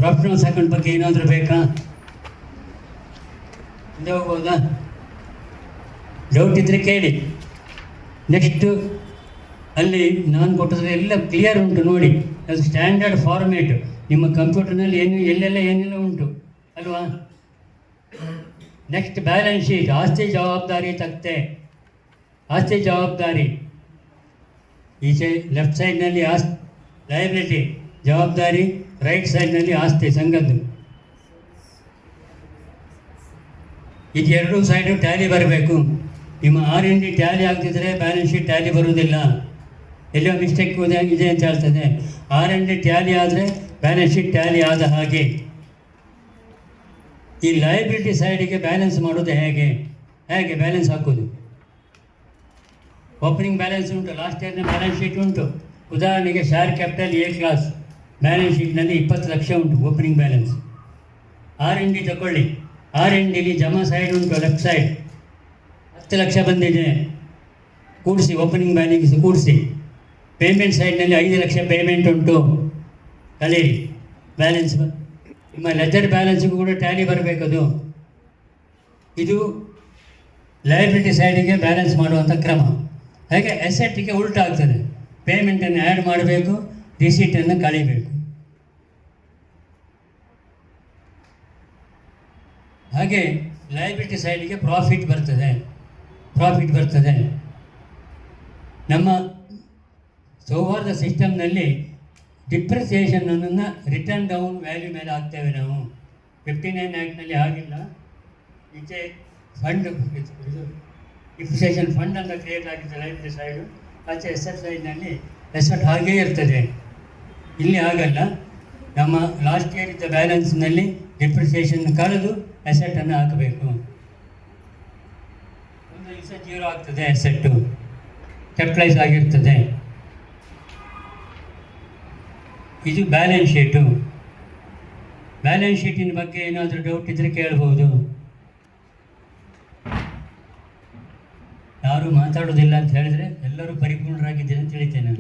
Profit loss account ಬಗ್ಗೆ ಏನಾದರೂ ಬೇಕಾ? ಮುಂದೆ ಹೋಗ್ಬೋದಾ? ಡೌಟ್ ಇದ್ದರೆ ಕೇಳಿ. ನೆಕ್ಸ್ಟು ಅಲ್ಲಿ ನಾನು ಕೊಟ್ಟದ್ರೆ ಎಲ್ಲ ಕ್ಲಿಯರ್ ಉಂಟು ನೋಡಿ, ಅದು ಸ್ಟ್ಯಾಂಡರ್ಡ್ ಫಾರ್ಮೇಟ್ ನಿಮ್ಮ ಕಂಪ್ಯೂಟರ್ನಲ್ಲಿ ಎಲ್ಲೆಲ್ಲ ಏನೆಲ್ಲ ಉಂಟು ಅಲ್ವಾ. ನೆಕ್ಸ್ಟ್ ಬ್ಯಾಲೆನ್ಸ್ ಶೀಟ್, ಆಸ್ತಿ ಜವಾಬ್ದಾರಿ ತಕ್ತೆ, ಆಸ್ತಿ ಜವಾಬ್ದಾರಿ ಈಚೆ ಲೆಫ್ಟ್ ಸೈಡ್ನಲ್ಲಿ ಲಯಬಿಲಿಟಿ ಜವಾಬ್ದಾರಿ, ರೈಟ್ ಸೈಡ್ನಲ್ಲಿ ಆಸ್ತಿ ಸಂಘದ್ದು. ಇದು ಎರಡೂ ಸೈಡು ಟ್ಯಾಲಿ ಬರಬೇಕು. ನಿಮ್ಮ R&D ಟ್ಯಾಲಿ ಆಗ್ತಿದ್ರೆ ಬ್ಯಾಲೆನ್ಸ್ ಶೀಟ್ ಟ್ಯಾಲಿ ಬರುವುದಿಲ್ಲ, ಎಲ್ಲೋ ಮಿಸ್ಟೇಕ್ ಇದೆ ಅಂತ ಹೇಳ್ತದೆ. R&D ಟ್ಯಾಲಿ ಆದರೆ ಬ್ಯಾಲೆನ್ಸ್ ಶೀಟ್ ಟ್ಯಾಲಿ ಆದ ಹಾಗೆ. ಈ ಲಯಬಿಲಿಟಿ ಸೈಡಿಗೆ ಬ್ಯಾಲೆನ್ಸ್ ಮಾಡೋದು ಹೇಗೆ ಬ್ಯಾಲೆನ್ಸ್ ಹಾಕೋದು? ಓಪನಿಂಗ್ ಬ್ಯಾಲೆನ್ಸ್ ಉಂಟು, ಲಾಸ್ಟ್ ಇಯರ್ನ ಬ್ಯಾಲೆನ್ಸ್ ಶೀಟ್ ಉಂಟು. ಉದಾಹರಣೆಗೆ share capital A class balance ಶೀಟ್ನಲ್ಲಿ 20 ಲಕ್ಷ ಉಂಟು ಓಪನಿಂಗ್ ಬ್ಯಾಲೆನ್ಸ್. R&D ತಗೊಳ್ಳಿ, R&Dಲಿ ಜಮಾ ಸೈಡ್ ಉಂಟು, ಲೆಫ್ಟ್ ಸೈಡ್ 10 ಲಕ್ಷ ಬಂದಿದೆ, ಕೂಡಿಸಿ ಓಪನಿಂಗ್ ಬ್ಯಾಲೆನ್ಸ್ ಕೂಡಿಸಿ. ಪೇಮೆಂಟ್ ಸೈಡ್ನಲ್ಲಿ 5 ಲಕ್ಷ ಪೇಮೆಂಟ್ ಉಂಟು, ಕಲೀರಿ ಬ್ಯಾಲೆನ್ಸ್. ನಿಮ್ಮ ಲೆಜರ್ ಬ್ಯಾಲೆನ್ಸ್ಗೂ ಕೂಡ ಟ್ಯಾಲಿ ಬರಬೇಕದು. ಇದು ಲಯಬಿಲಿಟಿ ಸೈಡಿಗೆ ಬ್ಯಾಲೆನ್ಸ್ ಮಾಡುವಂಥ ಕ್ರಮ. ಹಾಗೆ ಅಸೆಟ್ಟಿಗೆ ಉಲ್ಟಾ ಆಗ್ತದೆ, ಪೇಮೆಂಟನ್ನು ಆ್ಯಡ್ ಮಾಡಬೇಕು, ರಿಸೀಟನ್ನು ಕಳಿಬೇಕು. ಹಾಗೆ ಲಯಬಿಲಿಟಿ ಸೈಡಿಗೆ ಪ್ರಾಫಿಟ್ ಬರ್ತದೆ. ನಮ್ಮ ಸೌಹಾರ್ದ ಸಿಸ್ಟಮ್ನಲ್ಲಿ ಡಿಪ್ರಿಸಿಯೇಷನನ್ನು ರಿಟರ್ನ್ ಡೌನ್ ವ್ಯಾಲ್ಯೂ ಮೇಲೆ ಹಾಕ್ತೇವೆ ನಾವು. 59 ಆ್ಯಕ್ಟ್ನಲ್ಲಿ ಆಗಿಲ್ಲ. ಈಚೆ ಫಂಡ್ ಡಿಪ್ರಿಸಿಯೇಷನ್ ಫಂಡ್ ಅಂತ ಕ್ರಿಯೇಟ್ ಆಗಿದೆ ಲಯಬಿಲಿಟಿ ಸೈಡು, ಆಚೆ ಎಸೆಟ್ ಸೈಡ್ನಲ್ಲಿ ಎಸೆಟ್ ಹಾಗೇ ಇರ್ತದೆ. ಇಲ್ಲಿ ಆಗಲ್ಲ. ನಮ್ಮ ಲಾಸ್ಟ್ ಇಯರ್ ಇದ್ದ ಬ್ಯಾಲೆನ್ಸ್ನಲ್ಲಿ ಡಿಪ್ರಿಸಿಯೇಷನ್ ಕಳೆದು ಎಸೆಟನ್ನು ಹಾಕಬೇಕು. ಒಂದು ದಿವಸ 0 ಆಗ್ತದೆ, ಎಸೆಟ್ಟು ಕ್ಯಾಪಿಟಲೈಸ್ ಆಗಿರ್ತದೆ. ಇದು ಬ್ಯಾಲೆನ್ಸ್ ಶೀಟು. ಬ್ಯಾಲೆನ್ಸ್ ಶೀಟಿನ ಬಗ್ಗೆ ಏನಾದರೂ ಡೌಟ್ ಇದ್ದರೆ ಕೇಳ್ಬೋದು. ಯಾರು ಮಾತಾಡೋದಿಲ್ಲ ಅಂತ ಹೇಳಿದರೆ ಎಲ್ಲರೂ ಪರಿಪೂರ್ಣರಾಗಿದ್ದೀರಿ ಅಂತ ಹೇಳ್ತೇನೆ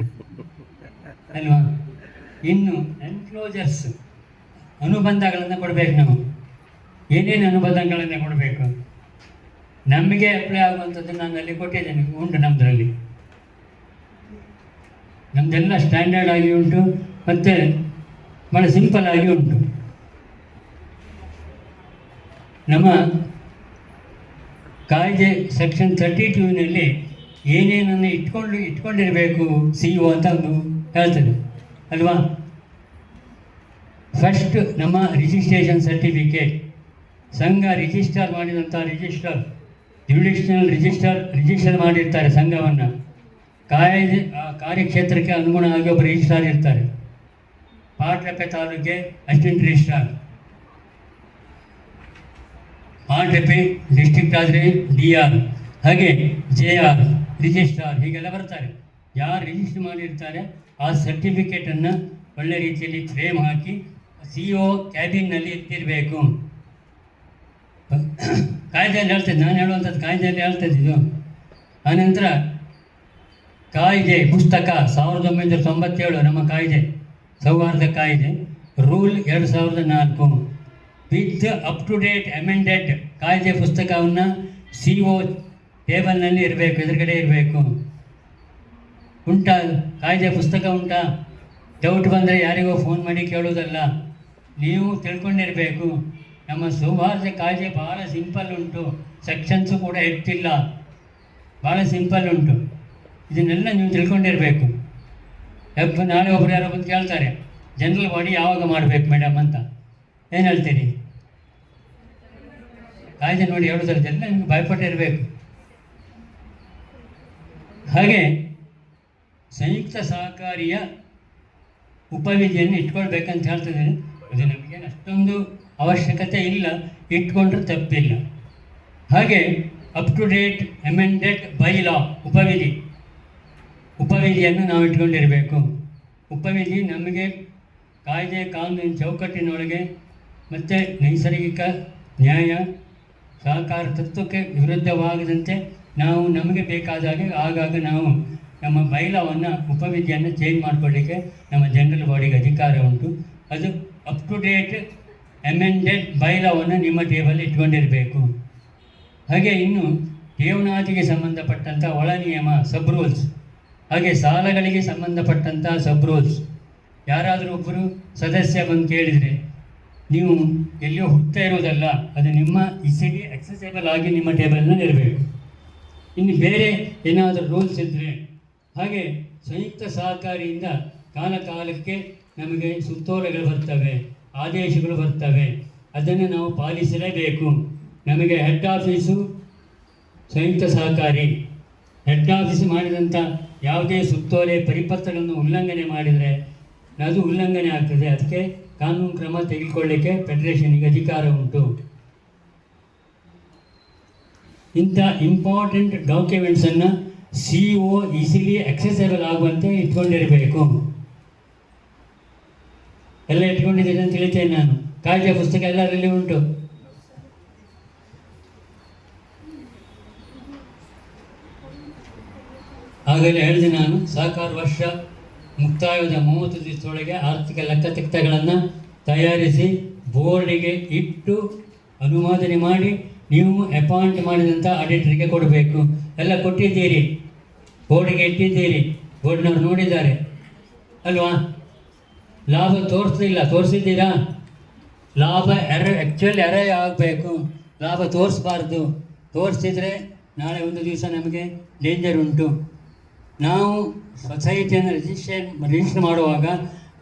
ಅಲ್ವಾ. ಇನ್ನು ಎನ್ಕ್ಲೋಜರ್ಸ್, ಅನುಬಂಧಗಳನ್ನು ಕೊಡಬೇಕು. ನಾವು ಏನೇನು ಅನುಬಂಧಗಳನ್ನು ಕೊಡಬೇಕು ನಮಗೆ ಅಪ್ಲೈ ಆಗುವಂಥದ್ದು ನಾನು ಅಲ್ಲಿ ಕೊಟ್ಟಿದ್ದೇನೆ, ಉಂಟು ನಮ್ಮದ್ರಲ್ಲಿ. ನಮ್ಮದೆಲ್ಲ ಸ್ಟ್ಯಾಂಡರ್ಡ್ ಆಗಿ ಉಂಟು ಮತ್ತು ಭಾಳ ಸಿಂಪಲ್ ಆಗಿ ಉಂಟು. ನಮ್ಮ ಕಾಯ್ದೆ ಸೆಕ್ಷನ್ 32ನಲ್ಲಿ ಏನೇನನ್ನು ಇಟ್ಕೊಂಡಿರಬೇಕು CEO ಅಂತ ಒಂದು ಹೇಳ್ತದೆ ಅಲ್ವಾ. ಫಸ್ಟ್ ನಮ್ಮ ರಿಜಿಸ್ಟ್ರೇಷನ್ ಸರ್ಟಿಫಿಕೇಟ್, ಸಂಘ ರಿಜಿಸ್ಟರ್ ಮಾಡಿದಂಥ ರಿಜಿಸ್ಟರ್, ಜ್ಯುಡಿಷಿಯಲ್ ರಿಜಿಸ್ಟರ್ ಮಾಡಿರ್ತಾರೆ ಸಂಘವನ್ನು. ಕಾಯ್ದೆ ಕಾರ್ಯಕ್ಷೇತ್ರಕ್ಕೆ ಅನುಗುಣವಾಗಿ ಒಬ್ಬರು ರಿಜಿಸ್ಟ್ರಾರ್ ಇರ್ತಾರೆ. ಪಾಟ್ಲಪೆ ತಾಲೂಕಿಗೆ ಅಸಿಸ್ಟೆಂಟ್ ರಿಜಿಸ್ಟ್ರಾರ್, ಪಾಟ್ಲಪೆ ಡಿಸ್ಟ್ರಿಕ್ಟ್ ಆದರೆ DR, ಹಾಗೆ JR ರಿಜಿಸ್ಟ್ರಾರ್, ಹೀಗೆಲ್ಲ ಬರ್ತಾರೆ. ಯಾರು ರಿಜಿಸ್ಟರ್ ಮಾಡಿರ್ತಾರೆ ಆ ಸರ್ಟಿಫಿಕೇಟನ್ನು ಒಳ್ಳೆ ರೀತಿಯಲ್ಲಿ ಫ್ರೇಮ್ ಹಾಕಿ CEO ಕ್ಯಾಬಿನ್ನಲ್ಲಿ ಇಟ್ಟಿರಬೇಕು. ಕಾಯ್ದೆಯಲ್ಲಿ ಹೇಳ್ತದೆ, ನಾನು ಹೇಳುವಂಥದ್ದು ಕಾಯ್ದೆಯಲ್ಲಿ ಹೇಳ್ತದೆ ಇದು. ಆನಂತರ ಕಾಯ್ದೆ ಪುಸ್ತಕ 1997 ನಮ್ಮ ಕಾಯ್ದೆ, ಸೌಹಾರ್ದ ಕಾಯ್ದೆ, rule 2004 with up to date amended ಕಾಯ್ದೆ ಪುಸ್ತಕವನ್ನು CO ಟೇಬಲ್ನಲ್ಲಿ ಇರಬೇಕು, ಎದುರುಗಡೆ ಇರಬೇಕು. ಉಂಟಾ ಕಾಯ್ದೆ ಪುಸ್ತಕ ಉಂಟಾ? ಡೌಟ್ ಬಂದರೆ ಯಾರಿಗೋ ಫೋನ್ ಮಾಡಿ ಕೇಳೋದಲ್ಲ, ನೀವು ತಿಳ್ಕೊಂಡಿರಬೇಕು. ನಮ್ಮ ಸೌಹಾರ್ದ ಕಾಯ್ದೆ ಭಾಳ ಸಿಂಪಲ್ ಉಂಟು, ಸೆಕ್ಷನ್ಸು ಕೂಡ ಹೆಚ್ಚಿಲ್ಲ, ಭಾಳ ಸಿಂಪಲ್ ಉಂಟು. ಇದನ್ನೆಲ್ಲ ನೀವು ತಿಳ್ಕೊಂಡಿರಬೇಕು. ನಾಳೆ ಒಬ್ಬರು ಯಾರೋ ಬಂದು ಕೇಳ್ತಾರೆ ಜನರಲ್ ಬಾಡಿ ಯಾವಾಗ ಮಾಡಬೇಕು ಮೇಡಮ್ ಅಂತ, ಏನು ಹೇಳ್ತೀರಿ? ಕಾಯ್ದೆ ನೋಡಿ ಹೇಳೋದ್ರದ್ದೆಲ್ಲ ನಿಮ್ಗೆ ಭಯಪಟ್ಟಿರಬೇಕು. ಹಾಗೆ ಸಂಯುಕ್ತ ಸಹಕಾರಿಯ ಉಪವಿಧಿಯನ್ನು ಇಟ್ಕೊಳ್ಬೇಕಂತ ಹೇಳ್ತದೆ. ಅದು ನಮಗೇನು ಅಷ್ಟೊಂದು ಅವಶ್ಯಕತೆ ಇಲ್ಲ, ಇಟ್ಕೊಂಡ್ರೆ ತಪ್ಪಿಲ್ಲ. ಹಾಗೆ up to date amended bylaw ಉಪವಿಧಿಯನ್ನು ನಾವು ಇಟ್ಕೊಂಡಿರಬೇಕು. ಉಪವಿಧಿ ನಮಗೆ ಕಾಯ್ದೆ ಕಾನೂನಿನ ಚೌಕಟ್ಟಿನೊಳಗೆ ಮತ್ತು ನೈಸರ್ಗಿಕ ನ್ಯಾಯ ಸಹಕಾರ ತತ್ವಕ್ಕೆ ವಿರುದ್ಧವಾಗದಂತೆ ನಾವು ನಮಗೆ ಬೇಕಾದಾಗೆ ಆಗಾಗ ನಾವು ನಮ್ಮ ಬೈಲಾವನ್ನು ಉಪವಿಧಿಯನ್ನು ಚೇಂಜ್ ಮಾಡಿಕೊಳ್ಳಿಕ್ಕೆ ನಮ್ಮ ಜನರಲ್ ಬಾಡಿಗೆ ಅಧಿಕಾರ ಉಂಟು. ಅದು ಅಪ್ ಟು ಡೇಟ್ ಅಮೆಂಡೆಡ್ ಬೈಲಾವನ್ನು ನಿಮ್ಮ ಟೇಬಲ್ ಇಟ್ಕೊಂಡಿರಬೇಕು. ಹಾಗೆ ಇನ್ನು ಠೇವಣಾತಿಗೆ ಸಂಬಂಧಪಟ್ಟಂಥ ಒಳ ನಿಯಮ ಸಬ್ ರೂಲ್ಸ್, ಹಾಗೆ ಸಾಲಗಳಿಗೆ ಸಂಬಂಧಪಟ್ಟಂಥ ಸಬ್ ರೂಲ್ಸ್. ಯಾರಾದರೂ ಒಬ್ಬರು ಸದಸ್ಯ ಬಂದು ಕೇಳಿದರೆ ನೀವು ಎಲ್ಲಿಯೋ ಹುಡ್ತಾ ಇರೋದಲ್ಲ, ಅದು ನಿಮ್ಮ ಈಸಿಲಿ ಅಕ್ಸೆಸೇಬಲ್ ಆಗಿ ನಿಮ್ಮ ಟೇಬಲ್ನಲ್ಲಿ ಇರಬೇಕು. ಇನ್ನು ಬೇರೆ ಏನಾದರೂ ರೂಲ್ಸ್ ಇದ್ದರೆ, ಹಾಗೆ ಸಂಯುಕ್ತ ಸಹಕಾರಿಯಿಂದ ಕಾಲ ಕಾಲಕ್ಕೆ ನಮಗೆ ಸುತ್ತೋಲೆಗಳು ಬರ್ತವೆ, ಆದೇಶಗಳು ಬರ್ತವೆ, ಅದನ್ನು ನಾವು ಪಾಲಿಸಲೇಬೇಕು. ನಮಗೆ ಹೆಡ್ ಆಫೀಸು ಸಂಯುಕ್ತ ಸಹಕಾರಿ, ಹೆಡ್ ಆಫೀಸ್ ಮಾಡಿದಂಥ ಯಾವುದೇ ಸುತ್ತೋಲೆ ಪರಿಪತ್ರಗಳನ್ನು ಉಲ್ಲಂಘನೆ ಮಾಡಿದರೆ ಅದು ಉಲ್ಲಂಘನೆ ಆಗ್ತದೆ. ಅದಕ್ಕೆ ಕಾನೂನು ಕ್ರಮ ತೆಗೆದುಕೊಳ್ಳಿಕ್ಕೆ ಫೆಡರೇಷನ್ಗೆ ಅಧಿಕಾರ ಉಂಟು. ಇಂಥ ಇಂಪಾರ್ಟೆಂಟ್ ಡಾಕ್ಯುಮೆಂಟ್ಸನ್ನು CO ಈಸಿಲಿ ಅಕ್ಸೆಸೇಬಲ್ ಆಗುವಂತೆ ಇಟ್ಕೊಂಡಿರಬೇಕು. ಎಲ್ಲ ಇಟ್ಕೊಂಡಿದ್ದೇನೆ ಅಂತ ಹೇಳ್ತೇನೆ ನಾನು. ಕಾಯ್ದೆ ಪುಸ್ತಕ ಎಲ್ಲರಲ್ಲಿ ಉಂಟು. ಆಗಲೇ ಹೇಳಿದೆ ನಾನು, ಸಹಕಾರ ವರ್ಷ ಮುಕ್ತಾಯದ 30 ದಿವಸದೊಳಗೆ ಆರ್ಥಿಕ ಲೆಕ್ಕತಿಟ್ಟಗಳನ್ನು ತಯಾರಿಸಿ ಬೋರ್ಡಿಗೆ ಇಟ್ಟು ಅನುಮೋದನೆ ಮಾಡಿ ನೀವು ಅಪಾಯಿಂಟ್ ಮಾಡಿದಂಥ ಆಡಿಟರ್ಗೆ ಕೊಡಬೇಕು. ಎಲ್ಲ ಕೊಟ್ಟಿದ್ದೀರಿ, ಬೋರ್ಡಿಗೆ ಇಟ್ಟಿದ್ದೀರಿ, ಬೋರ್ಡ್ನವ್ರು ನೋಡಿದ್ದಾರೆ ಅಲ್ವಾ? ಲಾಭ ತೋರಿಸಿದ್ದೀರಾ? ಲಾಭ ಆ್ಯಕ್ಚುಲಿ ಆಗಬೇಕು, ಲಾಭ ತೋರಿಸ್ಬಾರ್ದು. ತೋರಿಸಿದರೆ ನಾಳೆ ಒಂದು ದಿವಸ ನಮಗೆ ಡೇಂಜರ್ ಉಂಟು. ನಾವು ಸೊಸೈಟಿಯನ್ನು ರಿಜಿಸ್ಟರ್ ಮಾಡುವಾಗ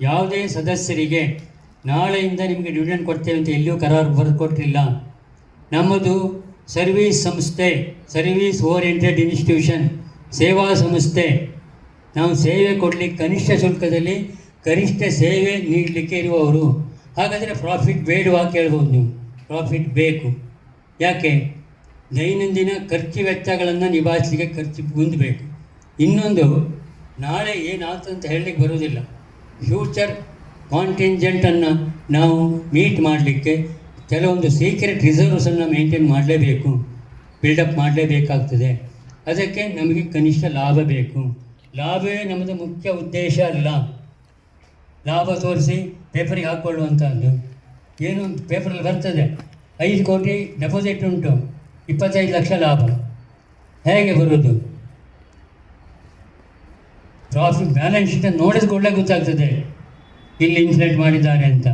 ಯಾವುದೇ ಸದಸ್ಯರಿಗೆ ನಾಳೆಯಿಂದ ನಿಮಗೆ ಡಿವಿಡೆಂಡ್ ಕೊಡ್ತೇವೆ ಅಂತ ಎಲ್ಲಿಯೂ ಕರಾರು ಬರೆದು ಕೊಟ್ಟಿಲ್ಲ. ನಮ್ಮದು ಸರ್ವೀಸ್ ಸಂಸ್ಥೆ, ಸರ್ವೀಸ್ ಓರಿಯೆಂಟೆಡ್ ಇನ್ಸ್ಟಿಟ್ಯೂಷನ್, ಸೇವಾ ಸಂಸ್ಥೆ. ನಾವು ಸೇವೆ ಕೊಡಲಿಕ್ಕೆ ಕನಿಷ್ಠ ಶುಲ್ಕದಲ್ಲಿ ಗರಿಷ್ಠ ಸೇವೆ ನೀಡಲಿಕ್ಕೆ ಇರುವವರು. ಹಾಗಾದರೆ ಪ್ರಾಫಿಟ್ ಬೇಡವಾ ಕೇಳ್ಬೋದು ನೀವು. ಪ್ರಾಫಿಟ್ ಬೇಕು. ಯಾಕೆ? ದೈನಂದಿನ ಖರ್ಚು ವೆಚ್ಚಗಳನ್ನು ನಿಭಾಯಿಸಲಿಕ್ಕೆ ಖರ್ಚು ಹೊಂದಬೇಕು. ಇನ್ನೊಂದು, ನಾಳೆ ಏನಾಗ್ತದೆ ಅಂತ ಹೇಳಲಿಕ್ಕೆ ಬರೋದಿಲ್ಲ. ಫ್ಯೂಚರ್ ಕಾಂಟಿಂಜೆಂಟನ್ನು ನಾವು ಮೀಟ್ ಮಾಡಲಿಕ್ಕೆ ಕೆಲವೊಂದು ಸೀಕ್ರೆಟ್ ರಿಸರ್ವ್ಸನ್ನು ಮೇಂಟೈನ್ ಮಾಡಲೇಬೇಕು, ಬಿಲ್ಡಪ್ ಮಾಡಲೇಬೇಕಾಗ್ತದೆ. ಅದಕ್ಕೆ ನಮಗೆ ಕನಿಷ್ಠ ಲಾಭ ಬೇಕು. ಲಾಭವೇ ನಮ್ಮದು ಮುಖ್ಯ ಉದ್ದೇಶ ಅಲ್ಲ. ಲಾಭ ತೋರಿಸಿ ಪೇಪರಿಗೆ ಹಾಕ್ಕೊಳ್ಳುವಂಥದ್ದು ಏನು ಪೇಪರಲ್ಲಿ ಬರ್ತದೆ, 5 ಕೋಟಿ ಡೆಪಾಸಿಟ್ ಉಂಟು, 25 ಲಕ್ಷ ಲಾಭ. ಹೇಗೆ ಬರೋದು? ಪ್ರಾಫಿಟ್ ಬ್ಯಾಲೆನ್ಸ್ ಶೀಟನ್ನು ನೋಡಿದ ಕೂಡಲೇ ಗೊತ್ತಾಗ್ತದೆ ಇಲ್ಲಿ ಇನ್ಫ್ಲೇಟ್ ಮಾಡಿದ್ದಾರೆ ಅಂತ.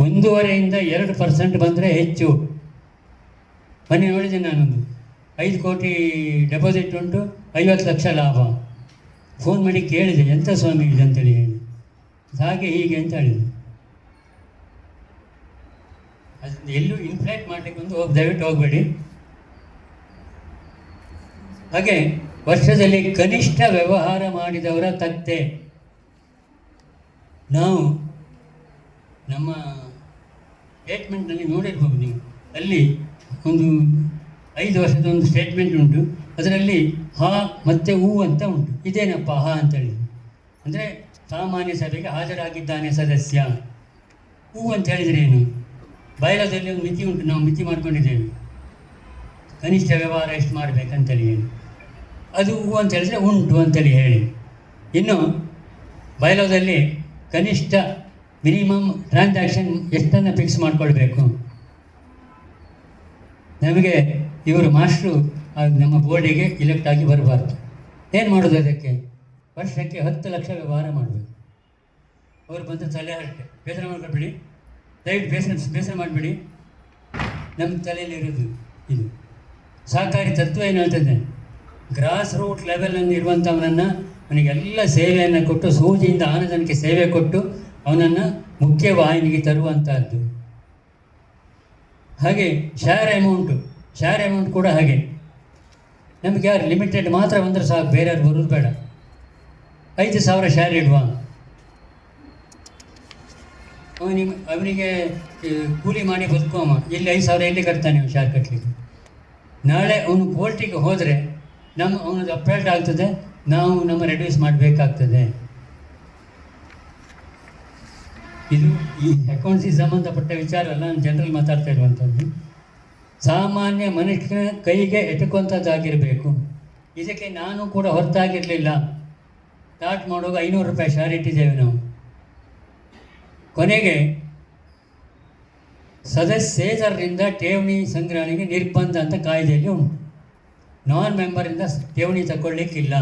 1.5% 2% ಬಂದರೆ ಹೆಚ್ಚು. ಮೊನ್ನೆ ನೋಡಿದೆ ನಾನೊಂದು, 5 ಕೋಟಿ ಡೆಪಾಸಿಟ್ ಉಂಟು, 50 ಲಕ್ಷ ಲಾಭ. ಫೋನ್ ಮಾಡಿ ಕೇಳಿದೆ, ಎಂಥ ಸ್ವಾಮಿ ಇದೆ ಅಂತೇಳಿ ಹೇಳಿ. ಹಾಗೆ ಹೀಗೆ ಅಂತ ಹೇಳಿದ್ರು. ಅದು ಎಲ್ಲೂ ಇನ್ಫ್ಲೇಟ್ ಮಾಡಲಿಕ್ಕೆ ದಯವಿಟ್ಟು ಹೋಗಬೇಡಿ. ಹಾಗೆ ವರ್ಷದಲ್ಲಿ ಕನಿಷ್ಠ ವ್ಯವಹಾರ ಮಾಡಿದವರ ತತ್ತೆ. ನಾವು ನಮ್ಮ ಸ್ಟೇಟ್ಮೆಂಟ್ನಲ್ಲಿ ನೋಡಿರ್ಬೋದು ನೀವು. ಅಲ್ಲಿ ಒಂದು 5 ವರ್ಷದ ಒಂದು ಸ್ಟೇಟ್ಮೆಂಟ್ ಉಂಟು. ಅದರಲ್ಲಿ ಹಾ ಮತ್ತು ಹೂ ಅಂತ ಉಂಟು. ಇದೇನಪ್ಪ ಹಾ ಅಂತೇಳಿ ಅಂದರೆ ಸಾಮಾನ್ಯ ಸಭೆಗೆ ಹಾಜರಾಗಿದ್ದಾನೆ ಸದಸ್ಯ. ಹೂ ಅಂತ ಹೇಳಿದರೆ ಏನು? ಬಯಲದಲ್ಲಿ ಒಂದು ಮಿತಿ ಉಂಟು, ನಾವು ಮಿತಿ ಮಾಡ್ಕೊಂಡಿದ್ದೇವೆ, ಕನಿಷ್ಠ ವ್ಯವಹಾರ ಎಷ್ಟು ಮಾಡಬೇಕಂತೇಳಿ ಹೇಳಿ. ಅದು ಹೂ ಅಂತ ಹೇಳಿದರೆ ಉಂಟು ಅಂತೇಳಿ ಹೇಳಿ. ಇನ್ನು ಬಯಲದಲ್ಲಿ ಕನಿಷ್ಠ ಮಿನಿಮಮ್ ಟ್ರಾನ್ಸಾಕ್ಷನ್ ಎಷ್ಟನ್ನು ಫಿಕ್ಸ್ ಮಾಡಿಕೊಳ್ಬೇಕು. ನಮಗೆ ಇವರು ಮಾಸ್ಟ್ರು ನಮ್ಮ ಬೋರ್ಡಿಗೆ ಇಲೆಕ್ಟ್ ಆಗಿ ಬರಬಾರ್ದು. ಏನು ಮಾಡೋದು? ಅದಕ್ಕೆ ವರ್ಷಕ್ಕೆ 10 ಲಕ್ಷ ವ್ಯವಹಾರ ಮಾಡಬೇಕು. ಅವರು ಬಂದು ತಲೆ ಹರಟೆ, ಬೇಸರ ಮಾಡ್ಕೊಳ್ಬೇಡಿ, ದಯವಿಟ್ಟು ಬೇಸರ ಮಾಡಬೇಡಿ. ನಮ್ಮ ತಲೆಯಲ್ಲಿರೋದು ಇದು ಸಹಕಾರಿ ತತ್ವ ಏನು ಹೇಳ್ತದೆ, ಗ್ರಾಸ್ ರೂಟ್ ಲೆವೆಲಲ್ಲಿ ಇರುವಂಥವನನ್ನು ಅವನಿಗೆಲ್ಲ ಸೇವೆಯನ್ನು ಕೊಟ್ಟು, ಸೂಜಿಯಿಂದ ಆನಂದಕ್ಕೆ ಸೇವೆ ಕೊಟ್ಟು ಅವನನ್ನು ಮುಖ್ಯ ವಾಹಿನಿಗೆ ತರುವಂಥದ್ದು. ಹಾಗೆ ಶೇರ್ ಅಮೌಂಟ್ ಕೂಡ ಹಾಗೆ. ನಮಗೆ ಯಾರು ಲಿಮಿಟೆಡ್ ಮಾತ್ರ ಬಂದರೆ ಸಾಕು, ಬೇರೆಯವ್ರು ಬರೋದು ಬೇಡ. 5,000 ಶೇರ್ ಇಡುವ, ಅವನಿಗೆ ಕೂಲಿ ಮಾಡಿ ಬದುಕುವ. ಇಲ್ಲಿ 5,000 ಎಲ್ಲಿ ಕಟ್ತಾನೆ ಅವನು ಶೇರ್ ಕಟ್ಟಲಿಕ್ಕೆ? ನಾಳೆ ಅವನು ಕೋರ್ಟಿಗೆ ಹೋದರೆ ಅವನದು ಅಪೇಲ್ಟ್ ಆಗ್ತದೆ, ನಾವು ರೆಡ್ಯೂಸ್ ಮಾಡಬೇಕಾಗ್ತದೆ. ಇದು ಈ ಅಕೌಂಟ್ಸಿಗೆ ಸಂಬಂಧಪಟ್ಟ ವಿಚಾರ ಅಲ್ಲ, ನಾನು ಜನರಲ್ ಮಾತಾಡ್ತಾ ಇರುವಂಥದ್ದು. ಸಾಮಾನ್ಯ ಮನುಷ್ಯನ ಕೈಗೆ ಎಟುಕುವಂಥದ್ದಾಗಿರಬೇಕು. ಇದಕ್ಕೆ ನಾನು ಕೂಡ ಹೊರತಾಗಿರಲಿಲ್ಲ. ಸ್ಟಾರ್ಟ್ ಮಾಡುವಾಗ 500 ರೂಪಾಯಿ ಶೇರ್ ಇಟ್ಟಿದ್ದೇವೆ ನಾವು. ಕೊನೆಗೆ ಸದಸ್ಯೇತರರಿಂದ ಠೇವಣಿ ಸಂಗ್ರಹಣೆಗೆ ನಿರ್ಬಂಧ ಅಂತ ಕಾಯ್ದೆಯಲ್ಲಿ ಉಂಟು. ನಾನ್ ಮೆಂಬರಿಂದ ಠೇವಣಿ ತಗೊಳ್ಳಿಕ್ಕಿಲ್ಲ,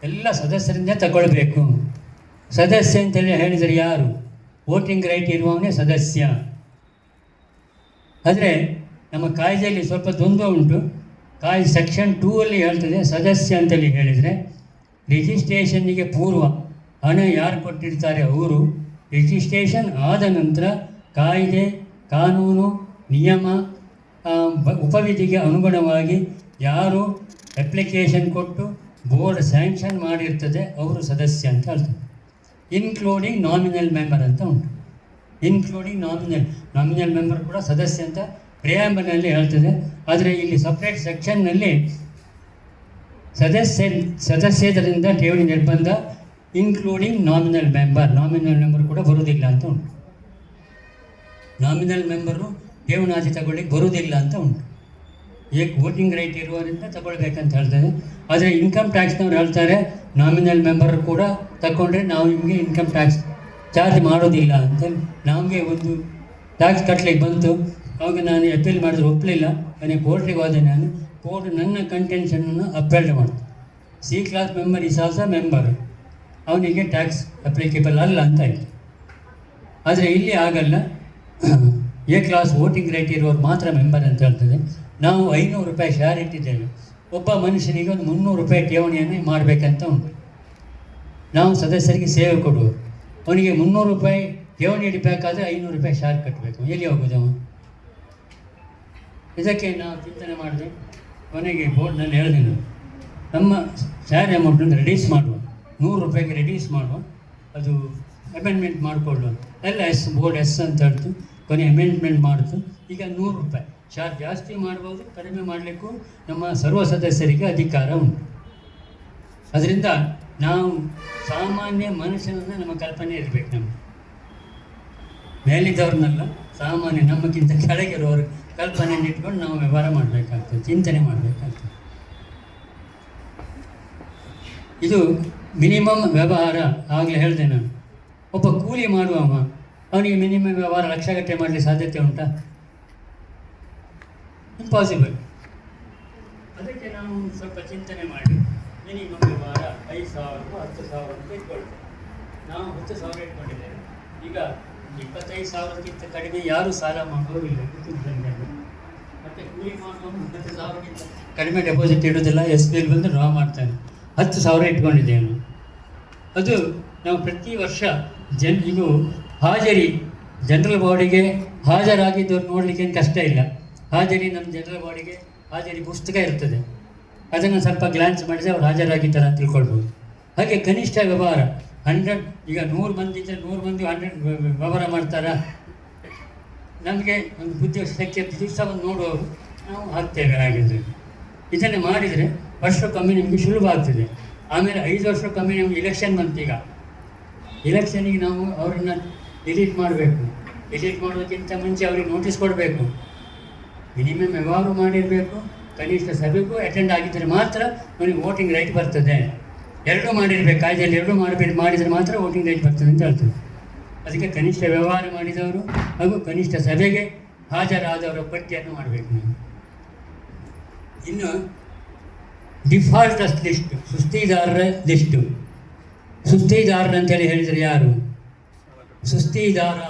ಎಲ್ಲ ಸದಸ್ಯರಿಂದ ತಗೊಳ್ಬೇಕು. ಸದಸ್ಯ ಅಂತೇಳಿ ಹೇಳಿದರೆ ಯಾರು? ವೋಟಿಂಗ್ ರೈಟ್ ಇರುವವನೇ ಸದಸ್ಯ. ಆದರೆ ನಮ್ಮ ಕಾಯ್ದೆಯಲ್ಲಿ ಸ್ವಲ್ಪ ದ್ವಂದ್ವ ಉಂಟು. ಕಾಯ್ದೆ ಸೆಕ್ಷನ್ 2 ಅಲ್ಲಿ ಹೇಳ್ತದೆ, ಸದಸ್ಯ ಅಂತೇಳಿ ಹೇಳಿದರೆ ರಿಜಿಸ್ಟ್ರೇಷನ್ನಿಗೆ ಪೂರ್ವ ಹಣ ಯಾರು ಕೊಟ್ಟಿರ್ತಾರೆ ಅವರು, ರಿಜಿಸ್ಟ್ರೇಷನ್ ಆದ ನಂತರ ಕಾಯ್ದೆ, ಕಾನೂನು, ನಿಯಮ, ಉಪವಿಧಿಗೆ ಅನುಗುಣವಾಗಿ ಯಾರು ಅಪ್ಲಿಕೇಶನ್ ಕೊಟ್ಟು ಬೋರ್ಡ್ ಸ್ಯಾಂಕ್ಷನ್ ಮಾಡಿರ್ತದೆ ಅವರು ಸದಸ್ಯ ಅಂತ ಹೇಳ್ತಾರೆ. ಇನ್ಕ್ಲೂಡಿಂಗ್ ನಾಮಿನಲ್ ಮೆಂಬರ್ ಅಂತ ಉಂಟು. ಇನ್ಕ್ಲೂಡಿಂಗ್ ನಾಮಿನಲ್ ಮೆಂಬರ್ ಕೂಡ ಸದಸ್ಯ ಅಂತ ಪ್ರಿಯಾಂಬಲ್ನಲ್ಲಿ ಹೇಳ್ತದೆ. ಆದರೆ ಇಲ್ಲಿ ಸಪ್ರೇಟ್ ಸೆಕ್ಷನ್ನಲ್ಲಿ ಸದಸ್ಯರಿಂದ ಠೇವಣಿ ನಿರ್ಬಂಧ ಇನ್ಕ್ಲೂಡಿಂಗ್ ನಾಮಿನಲ್ ಮೆಂಬರ್ ಕೂಡ ಬರುವುದಿಲ್ಲ ಅಂತ ಉಂಟು. ನಾಮಿನಲ್ ಮೆಂಬರು ಠೇವಣಿ ತಗೊಳ್ಳಿಕ್ಕೆ ಬರುವುದಿಲ್ಲ ಅಂತ ಉಂಟು. ವೋಟಿಂಗ್ ರೈಟ್ ಇರುವವರಿಂದ ತಗೊಳ್ಬೇಕಂತ ಹೇಳ್ತಾರೆ. ಆದರೆ ಇನ್ಕಮ್ ಟ್ಯಾಕ್ಸ್ನವ್ರು ಹೇಳ್ತಾರೆ, ನಾಮಿನಲ್ ಮೆಂಬರ್ ಕೂಡ ತಗೊಂಡ್ರೆ ನಾವು ನಿಮಗೆ ಇನ್ಕಮ್ ಟ್ಯಾಕ್ಸ್ ಚಾರ್ಜ್ ಮಾಡೋದಿಲ್ಲ ಅಂತ. ನಮಗೆ ಒಂದು ಟ್ಯಾಕ್ಸ್ ಕಟ್ಟಲಿಕ್ಕೆ ಬಂತು, ಅವಾಗ ನಾನು ಅಪೀಲ್ ಮಾಡಿದ್ರೆ ಒಪ್ಪಲಿಲ್ಲ, ನನಗೆ ಕೋರ್ಟಿಗೆ ಹೋದೆ. ನಾನು ಕೋರ್ಟ್ ನನ್ನ ಕಂಟೆನ್ಷನನ್ನು ಅಪೀಲ್ ಮಾಡ್ತೀನಿ. C class member is also member, ಅವನಿಗೆ ಟ್ಯಾಕ್ಸ್ ಅಪ್ಲಿಕೇಬಲ್ ಅಲ್ಲ ಅಂತ ಆಯಿತು. ಆದರೆ ಇಲ್ಲಿ ಆಗಲ್ಲ, ಎ ಕ್ಲಾಸ್ ವೋಟಿಂಗ್ ರೈಟ್ ಇರುವವರು ಮಾತ್ರ ಮೆಂಬರ್ ಅಂತ ಹೇಳ್ತದೆ. ನಾವು 500 ರೂಪಾಯಿ ಶೇರ್ ಇಟ್ಟಿದ್ದೇವೆ, ಒಬ್ಬ ಮನುಷ್ಯನಿಗೆ ಒಂದು 300 ರೂಪಾಯಿ ಠೇವಣಿಯನ್ನು ಮಾಡಬೇಕಂತ ಉಂಟು. ನಾವು ಸದಸ್ಯರಿಗೆ ಸೇವೆ ಕೊಡುವ, ಅವನಿಗೆ 300 ರೂಪಾಯಿ ಠೇವಣಿ ಇಡಬೇಕಾದ್ರೆ 500 ರೂಪಾಯಿ ಶೇರ್ ಕಟ್ಟಬೇಕು. ಎಲ್ಲಿ ಹೋಗೋದು ಅವ? ಇದಕ್ಕೆ ನಾವು ಚಿಂತನೆ ಮಾಡಿದೆ. ಕೊನೆಗೆ ಬೋರ್ಡ್ನಲ್ಲಿ ಹೇಳಿದೆ, ನಮ್ಮ ಶೇರ್ ಅಮೌಂಟನ್ನು ರೆಡ್ಯೂಸ್ ಮಾಡುವ, 100 ರೂಪಾಯಿಗೆ ರೆಡ್ಯೂಸ್ ಮಾಡುವ, ಅದು ಅಮೆಂಡ್ಮೆಂಟ್ ಮಾಡಿಕೊಳ್ಳುವ. ಎಲ್ಲ ಬೋರ್ಡ್ ಎಸ್ ಅಂತ ಹೇಳ್ತು, ಕೊನೆ ಅಮೆಂಡ್ಮೆಂಟ್ ಮಾಡಿತು. ಈಗ 100 ರೂಪಾಯಿ ಶೇರ್ ಜಾಸ್ತಿ ಮಾಡ್ಬೋದು, ಕಡಿಮೆ ಮಾಡಲಿಕ್ಕೂ ನಮ್ಮ ಸರ್ವ ಸದಸ್ಯರಿಗೆ ಅಧಿಕಾರ ಉಂಟು. ಅದರಿಂದ ನಾವು ಸಾಮಾನ್ಯ ಮನುಷ್ಯನನ್ನು ನಮ್ಮ ಕಲ್ಪನೆ ಇರಬೇಕು. ನಮಗೆ ಮೇಲಿದ್ದವ್ರನ್ನೆಲ್ಲ ಸಾಮಾನ್ಯ ನಮಗಿಂತ ಕೆಳಗಿರೋರು ಕಲ್ಪನೆಯನ್ನು ಇಟ್ಕೊಂಡು ನಾವು ವ್ಯವಹಾರ ಮಾಡಬೇಕಾಗ್ತದೆ, ಚಿಂತನೆ ಮಾಡಬೇಕಾಗ್ತದೆ. ಇದು ಮಿನಿಮಮ್ ವ್ಯವಹಾರ. ಆಗಲೇ ಹೇಳಿದೆ ನಾನು, ಒಬ್ಬ ಕೂಲಿ ಮಾಡುವವ ಅವನಿಗೆ ಮಿನಿಮಮ್ ವ್ಯವಹಾರ ಲಕ್ಷಗಟ್ಟಲೆ ಮಾಡಲಿಕ್ಕೆ ಸಾಧ್ಯತೆ ಉಂಟಾ? ಇಂಪಾಸಿಬಲ್. ಅದಕ್ಕೆ ನಾವು ಸ್ವಲ್ಪ ಚಿಂತನೆ ಮಾಡಿ ಮಿನಿಮಮ್ ವ್ಯವಹಾರ 5,000 10,000 ಇಟ್ಕೊಳ್ತೇವೆ. ನಾವು 10,000 ಇಟ್ಕೊಂಡಿದ್ದೇವೆ. ಈಗ 25,000ಕ್ಕಿಂತ ಕಡಿಮೆ ಯಾರೂ ಸಾಲ ಮಾಡೋದಿಲ್ಲ. ಮತ್ತು ಕೂಲಿ ಮಾಡುವವನು 10,000ಕ್ಕಿಂತ ಕಡಿಮೆ ಡೆಪಾಸಿಟ್ ಇಡೋದಿಲ್ಲ. SBI ಬಂದು ಡ್ರಾ ಮಾಡ್ತಾನೆ. 10,000 ಇಟ್ಕೊಂಡಿದ್ದೇವೆ. ಅದು ನಾವು ಪ್ರತಿ ವರ್ಷ ಇದು ಹಾಜರಿ ಜನರಲ್ ಬಾಡಿಗೆ ಹಾಜರಾಗಿದ್ದವ್ರು ನೋಡಲಿಕ್ಕೆ ಏನು ಕಷ್ಟ ಇಲ್ಲ. ಹಾಜರಿ ನಮ್ಮ ಜನರಲ್ ಬಾಡಿಗೆ ಹಾಜರಿ ಪುಸ್ತಕ ಇರ್ತದೆ, ಅದನ್ನು ಸ್ವಲ್ಪ ಗ್ಲಾನ್ಸ್ ಮಾಡಿದರೆ ಅವ್ರು ಹಾಜರಾಗಿದ್ದಾರೆ ಅಂತ ತಿಳ್ಕೊಳ್ಬೋದು. ಹಾಗೆ ಕನಿಷ್ಠ ವ್ಯವಹಾರ 100, ಈಗ 100 ಮಂದಿ ಇದ್ದರೆ 100 ಮಂದಿ 100 ವ್ಯವಹಾರ ಮಾಡ್ತಾರಾ? ನಮಗೆ ಒಂದು ಬುದ್ಧಿ ಶಕ್ತಿ ದಿವಸ ಒಂದು ನೋಡುವವರು ನಾವು ಹಾಕ್ತೇವೆ. ಹಾಗಿದ್ರೆ ಇದನ್ನು ಮಾಡಿದರೆ ವರ್ಷಕ್ಕೊಮ್ಮೆ ನಿಮಗೆ ಸುಲಭ ಆಗ್ತದೆ. ಆಮೇಲೆ 5 ವರ್ಷಕ್ಕೊಮ್ಮೆ ನಮಗೆ ಇಲೆಕ್ಷನ್ ಬಂತು. ಈಗ ಇಲೆಕ್ಷನಿಗೆ ನಾವು ಅವರನ್ನು ಡಿಲೀಟ್ ಮಾಡಬೇಕು. ಡಿಲೀಟ್ ಮಾಡೋದಕ್ಕಿಂತ ಮುಂಚೆ ಅವರಿಗೆ ನೋಟಿಸ್ ಕೊಡಬೇಕು. ಮಿನಿಮಮ್ ವ್ಯವಹಾರ ಮಾಡಿರಬೇಕು, ಕನಿಷ್ಠ ಸಭೆಗೂ ಅಟೆಂಡ್ ಆಗಿದ್ದರೆ ಮಾತ್ರ ಅವನಿಗೆ ವೋಟಿಂಗ್ ರೈಟ್ ಬರ್ತದೆ. ಎರಡೂ ಮಾಡಿರಬೇಕು, ಕಾಯ್ದೆಯಲ್ಲಿ ಎರಡೂ ಮಾಡಿದರೆ ಮಾತ್ರ ವೋಟಿಂಗ್ ರೈಟ್ ಬರ್ತದೆ ಅಂತ ಹೇಳ್ತದೆ. ಅದಕ್ಕೆ ಕನಿಷ್ಠ ವ್ಯವಹಾರ ಮಾಡಿದವರು ಹಾಗೂ ಕನಿಷ್ಠ ಸಭೆಗೆ ಹಾಜರಾದವರ ಪಟ್ಟಿಯನ್ನು ಮಾಡಬೇಕು ನಾವು. ಇನ್ನು ಡಿಫಾಲ್ಟರ್ಸ್ ಲಿಸ್ಟ್, ಸುಸ್ತಿದಾರರ ಲಿಸ್ಟು. ಸುಸ್ತಿದಾರರು ಅಂತೇಳಿ ಹೇಳಿದರೆ ಯಾರು? ಸುಸ್ತಿದಾರ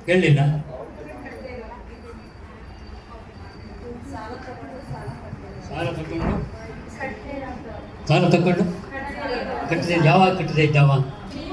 ಹೇಳಿಲ್ಲ. ಸಾಲ ತಗೊಂಡು ಕಟ್ಟಿದೆ. ಯಾವಾಗ ಕಟ್ಟಿದೆ ಇದ್ದಾವ?